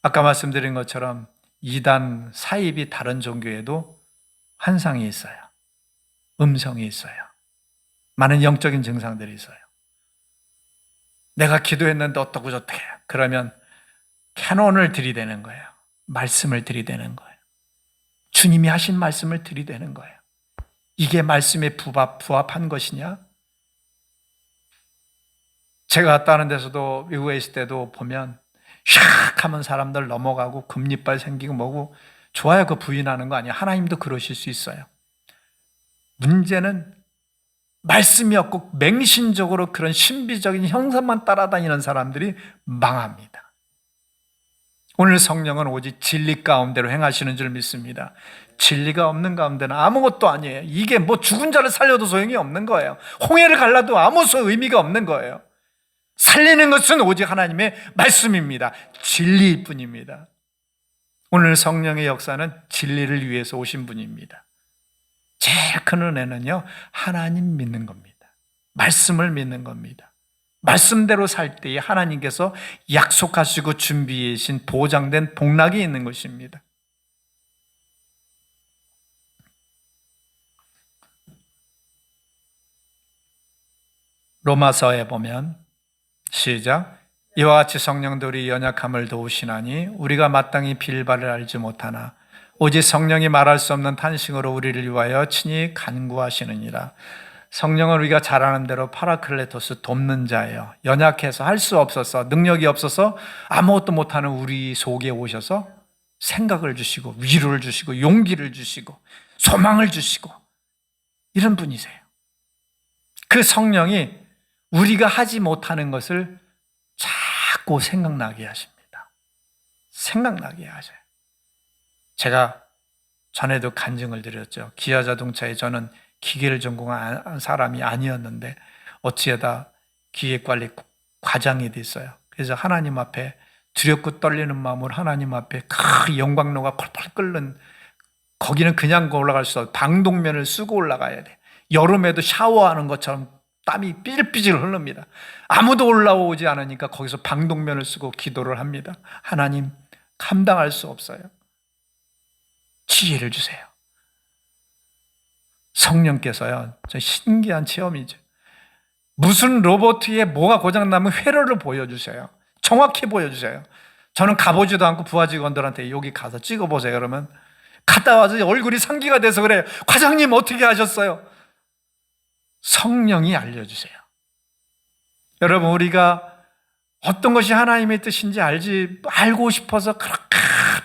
아까 말씀드린 것처럼 이단, 사입이 다른 종교에도 환상이 있어요. 음성이 있어요. 많은 영적인 증상들이 있어요. 내가 기도했는데 어떻고 저떻게, 그러면 캐논을 들이대는 거예요. 말씀을 들이대는 거예요. 주님이 하신 말씀을 들이대는 거예요. 이게 말씀에 부합한 것이냐? 제가 갔다 하는 데서도, 미국에 있을 때도 보면 샥 하면 사람들 넘어가고 금리빨 생기고 뭐고, 좋아요. 그 부인하는 거 아니에요. 하나님도 그러실 수 있어요. 문제는 말씀이 없고 맹신적으로 그런 신비적인 형상만 따라다니는 사람들이 망합니다. 오늘 성령은 오직 진리 가운데로 행하시는 줄 믿습니다. 진리가 없는 가운데는 아무것도 아니에요. 이게 죽은 자를 살려도 소용이 없는 거예요. 홍해를 갈라도 아무 의미가 없는 거예요. 살리는 것은 오직 하나님의 말씀입니다. 진리일 뿐입니다. 오늘 성령의 역사는 진리를 위해서 오신 분입니다. 제일 큰 은혜는요, 하나님 믿는 겁니다. 말씀을 믿는 겁니다. 말씀대로 살 때에 하나님께서 약속하시고 준비해 주신 보장된 복락이 있는 것입니다. 로마서에 보면, 시작. 이와 같이 성령도 우리 연약함을 도우시나니 우리가 마땅히 빌바를 알지 못하나 오직 성령이 말할 수 없는 탄식으로 우리를 위하여 친히 간구하시느니라. 성령은 우리가 잘하는 대로 파라클레토스, 돕는 자예요. 연약해서 할 수 없어서, 능력이 없어서 아무것도 못하는 우리 속에 오셔서 생각을 주시고 위로를 주시고 용기를 주시고 소망을 주시고, 이런 분이세요. 그 성령이 우리가 하지 못하는 것을 자꾸 생각나게 하십니다. 생각나게 하셔요. 제가 전에도 간증을 드렸죠. 기아자동차에 저는 기계를 전공한 사람이 아니었는데 어찌하다 기계관리 과장이 됐어요. 그래서 하나님 앞에 두렵고 떨리는 마음으로 하나님 앞에 큰 영광로가 펄펄 끓는, 거기는 그냥 올라갈 수 없어요. 방독면을 쓰고 올라가야 돼. 여름에도 샤워하는 것처럼 땀이 삐질삐질 흐릅니다. 아무도 올라오지 않으니까 거기서 방독면을 쓰고 기도를 합니다. 하나님, 감당할 수 없어요. 지혜를 주세요. 성령께서요, 저 신기한 체험이죠. 무슨 로봇에 뭐가 고장나면 회로를 보여주세요. 정확히 보여주세요. 저는 가보지도 않고 부하 직원들한테 여기 가서 찍어보세요. 그러면 갔다 와서 얼굴이 상기가 돼서 그래요. 과장님 어떻게 하셨어요? 성령이 알려주세요. 여러분, 우리가 어떤 것이 하나님의 뜻인지 알고 싶어서 그렇게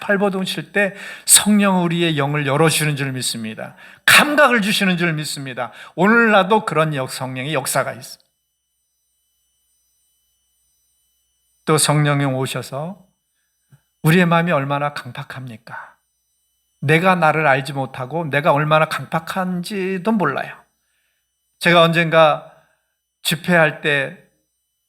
발버둥칠 때 성령 우리의 영을 열어주시는 줄 믿습니다. 감각을 주시는 줄 믿습니다. 오늘날도 그런 성령의 역사가 있어요. 또 성령이 오셔서 우리의 마음이 얼마나 강팍합니까? 내가 나를 알지 못하고 내가 얼마나 강팍한지도 몰라요. 제가 언젠가 집회할 때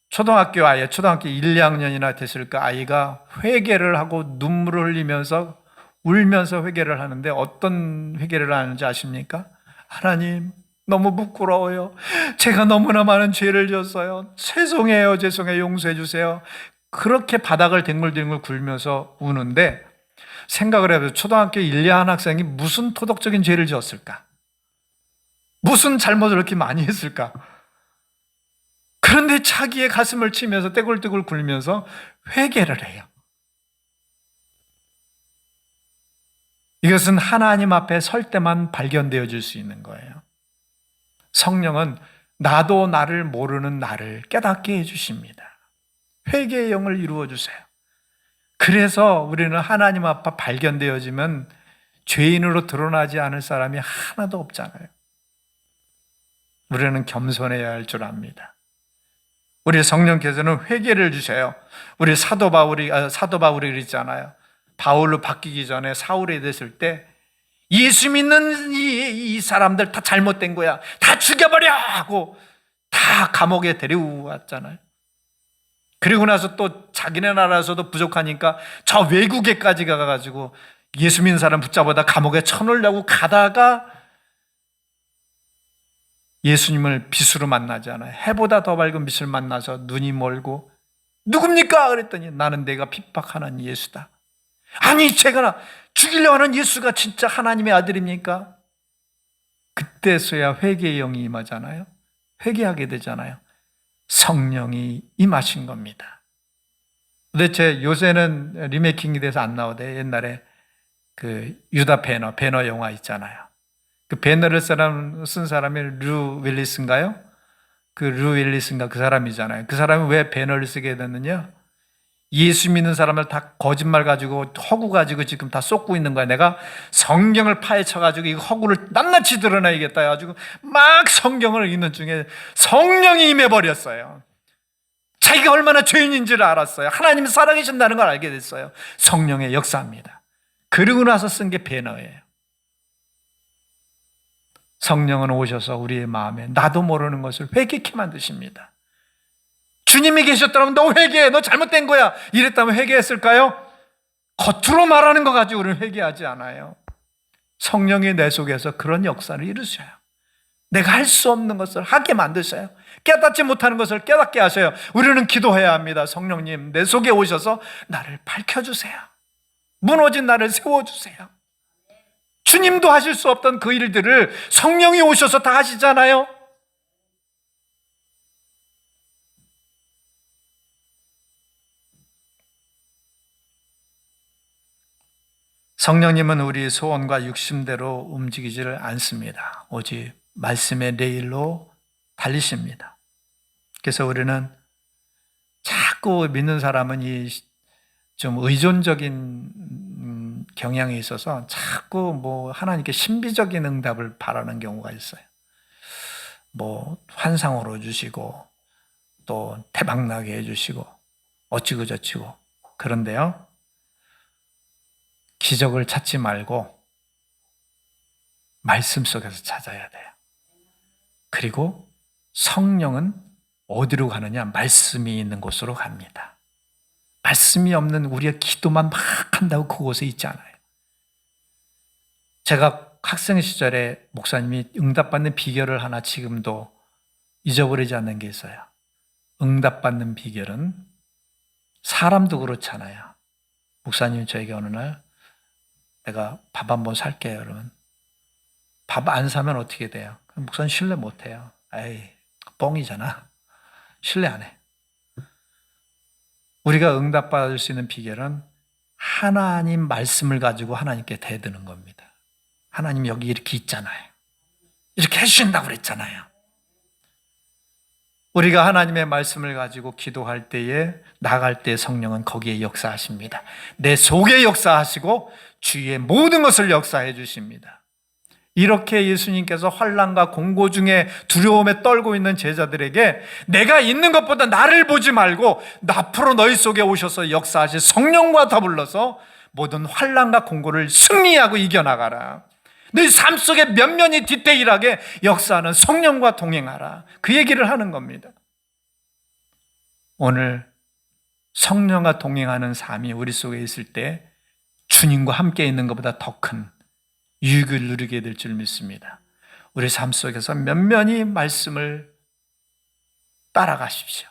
초등학교 1, 2학년이나 됐을 그 아이가 회개를 하고 눈물을 흘리면서 울면서 회개를 하는데 어떤 회개를 하는지 아십니까? 하나님, 너무 부끄러워요. 제가 너무나 많은 죄를 지었어요. 죄송해요. 용서해 주세요. 그렇게 바닥을 뒹굴뒹굴 굴면서 우는데 생각을 해보세요. 초등학교 1, 2학 학생이 무슨 도덕적인 죄를 지었을까? 무슨 잘못을 그렇게 많이 했을까? 그런데 자기의 가슴을 치면서 떼굴떼굴 굴면서 회개를 해요. 이것은 하나님 앞에 설 때만 발견되어질 수 있는 거예요. 성령은 나도 나를 모르는 나를 깨닫게 해주십니다. 회개의 영을 이루어 주세요. 그래서 우리는 하나님 앞에 발견되어지면 죄인으로 드러나지 않을 사람이 하나도 없잖아요. 우리는 겸손해야 할 줄 압니다. 우리 성령께서는 회개를 주세요. 우리 사도 바울이 그랬잖아요. 바울로 바뀌기 전에 사울이 됐을 때 예수 믿는 이 사람들 다 잘못된 거야. 다 죽여버려! 하고 다 감옥에 데리고 왔잖아요. 그리고 나서 또 자기네 나라에서도 부족하니까 저 외국에까지 가가지고 예수 믿는 사람 붙잡아다 감옥에 쳐넣으려고 가다가 예수님을 빛으로 만나잖아요. 해보다 더 밝은 빛을 만나서 눈이 멀고 누굽니까? 그랬더니 나는 내가 핍박하는 예수다. 아니, 제가 죽이려고 하는 예수가 진짜 하나님의 아들입니까? 그때서야 회개의 영이 임하잖아요. 회개하게 되잖아요. 성령이 임하신 겁니다. 도대체 요새는 리메이킹이 돼서 안 나오대. 옛날에 그 유다 배너 영화 있잖아요. 그 배너를 쓴 사람이 루 윌리스인가요? 그 사람이잖아요. 그 사람이 왜 배너를 쓰게 됐느냐? 예수 믿는 사람을 다 거짓말 가지고 허구 가지고 지금 다 쏟고 있는 거야. 내가 성경을 파헤쳐가지고 이 허구를 낱낱이 드러내야겠다 해가지고 막 성경을 읽는 중에 성령이 임해버렸어요. 자기가 얼마나 죄인인지를 알았어요. 하나님이 살아계신다는 걸 알게 됐어요. 성령의 역사입니다. 그러고 나서 쓴 게 배너예요. 성령은 오셔서 우리의 마음에 나도 모르는 것을 회개케 만드십니다. 주님이 계셨더라면 너 회개해, 너 잘못된 거야 이랬다면 회개했을까요? 겉으로 말하는 거 가지고 우리는 회개하지 않아요. 성령이 내 속에서 그런 역사를 이루셔요. 내가 할 수 없는 것을 하게 만드셔요. 깨닫지 못하는 것을 깨닫게 하셔요. 우리는 기도해야 합니다. 성령님, 내 속에 오셔서 나를 밝혀주세요. 무너진 나를 세워주세요. 주님도 하실 수 없던 그 일들을 성령이 오셔서 다 하시잖아요. 성령님은 우리 소원과 육심대로 움직이지를 않습니다. 오직 말씀의 레일로 달리십니다. 그래서 우리는 자꾸 믿는 사람은 이 좀 의존적인 경향이 있어서 자꾸 뭐 하나님께 신비적인 응답을 바라는 경우가 있어요. 뭐 환상으로 주시고 또 대박나게 해주시고 어찌고 저찌고. 그런데요, 기적을 찾지 말고 말씀 속에서 찾아야 돼요. 그리고 성령은 어디로 가느냐? 말씀이 있는 곳으로 갑니다. 말씀이 없는 우리의 기도만 막 한다고 그곳에 있지 않아요. 제가 학생 시절에 목사님이 응답받는 비결을 하나 지금도 잊어버리지 않는 게 있어요. 응답받는 비결은 사람도 그렇잖아요. 목사님이 저에게 어느 날 내가 밥 한번 살게요. 그러면 밥 안 사면 어떻게 돼요? 목사는 신뢰 못 해요. 에이, 뻥이잖아. 신뢰 안 해. 우리가 응답받을 수 있는 비결은 하나님 말씀을 가지고 하나님께 대드는 겁니다. 하나님 여기 이렇게 있잖아요. 이렇게 해주신다고 그랬잖아요. 우리가 하나님의 말씀을 가지고 기도할 때에 나갈 때 성령은 거기에 역사하십니다. 내 속에 역사하시고 주위의 모든 것을 역사해 주십니다. 이렇게 예수님께서 환난과 공고 중에 두려움에 떨고 있는 제자들에게 내가 있는 것보다 나를 보지 말고 앞으로 너희 속에 오셔서 역사하실 성령과 더불러서 모든 환난과 공고를 승리하고 이겨나가라. 너희 삶 속에 면면이 디테일하게 역사하는 성령과 동행하라. 그 얘기를 하는 겁니다. 오늘 성령과 동행하는 삶이 우리 속에 있을 때 주님과 함께 있는 것보다 더 큰 유익을 누리게 될 줄 믿습니다. 우리 삶 속에서 면면히 말씀을 따라가십시오.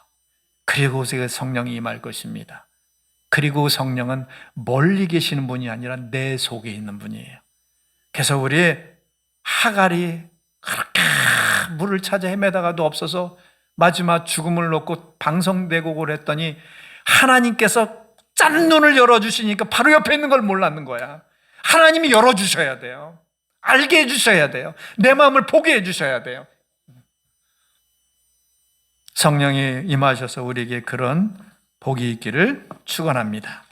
그리고 성령이 임할 것입니다. 그리고 성령은 멀리 계시는 분이 아니라 내 속에 있는 분이에요. 그래서 우리 하갈이 그렇게 물을 찾아 헤매다가도 없어서 마지막 죽음을 놓고 방성되고 그랬더니 하나님께서 짠눈을 열어주시니까 바로 옆에 있는 걸 몰랐는 거야. 하나님이 열어주셔야 돼요. 알게 해주셔야 돼요. 내 마음을 보게 해주셔야 돼요. 성령이 임하셔서 우리에게 그런 복이 있기를 축원합니다.